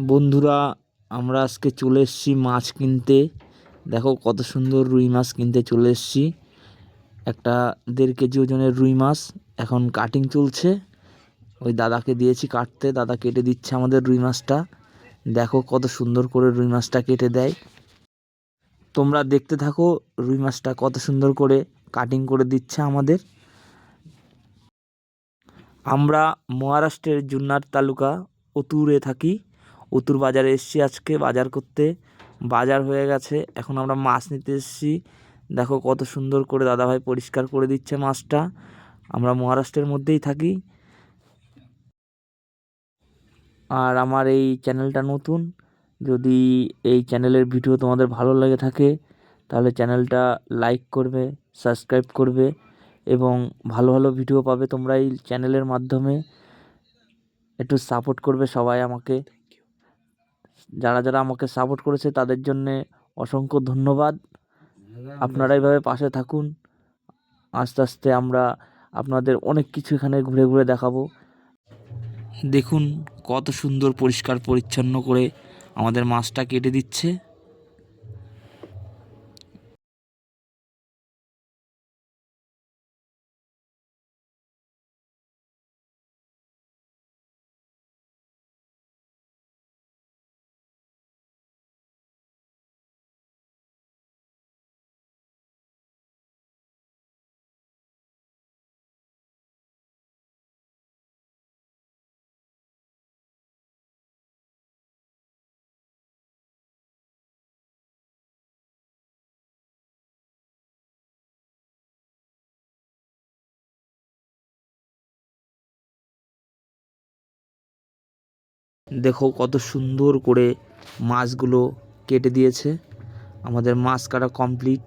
বন্ধুরা, আমরা আজকে চলে এসেছি মাছ কিনতে। দেখো কত সুন্দর রুই মাছ কিনতে চলে এসেছি। একটা 1.5 কেজি ওজনের রুই মাছ এখন কাটিং চলছে। ওই দাদাকে দিয়েছি কাটতে, দাদা কেটে দিচ্ছে আমাদের রুই মাছটা। দেখো কত সুন্দর করে রুই মাছটা কেটে দেয়। তোমরা দেখতে থাকো রুই মাছটা কত সুন্দর করে কাটিং করে দিচ্ছে আমাদের। আমরা মহারাষ্ট্রের जुन्नर তালুকা ওতুরে থাকি। ওতুর বাজারে এসেছি আজকে বাজার করতে। বাজার হয়ে গেছে, এখন আমরা মাছ নিতে এসেছি। দেখো কত সুন্দর করে দাদাভাই পরিষ্কার করে দিচ্ছে মাছটা। আমরা মহারাষ্ট্রের মধ্যেই থাকি। আর আমার এই চ্যানেলটা নতুন। যদি এই চ্যানেলের ভিডিও তোমাদের ভালো লেগে থাকে তাহলে চ্যানেলটা লাইক করবে, সাবস্ক্রাইব করবে এবং ভালো ভালো ভিডিও পাবে তোমরা এই চ্যানেলের মাধ্যমে। একটু সাপোর্ট করবে সবাই আমাকে। যারা যারা আমাকে সাপোর্ট করেছে তাদের জন্যে অসংখ্য ধন্যবাদ। আপনারা এইভাবে পাশে থাকুন। আস্তে আস্তে আমরা আপনাদের অনেক কিছু এখানে ঘুরে ঘুরে দেখাবো। দেখুন কত সুন্দর পরিষ্কার পরিচ্ছন্ন করে আমাদের মাছটা কেটে দিচ্ছে। দেখো কত সুন্দর করে মাছগুলো কেটে দিয়েছে। আমাদের মাছ কাটা কমপ্লিট।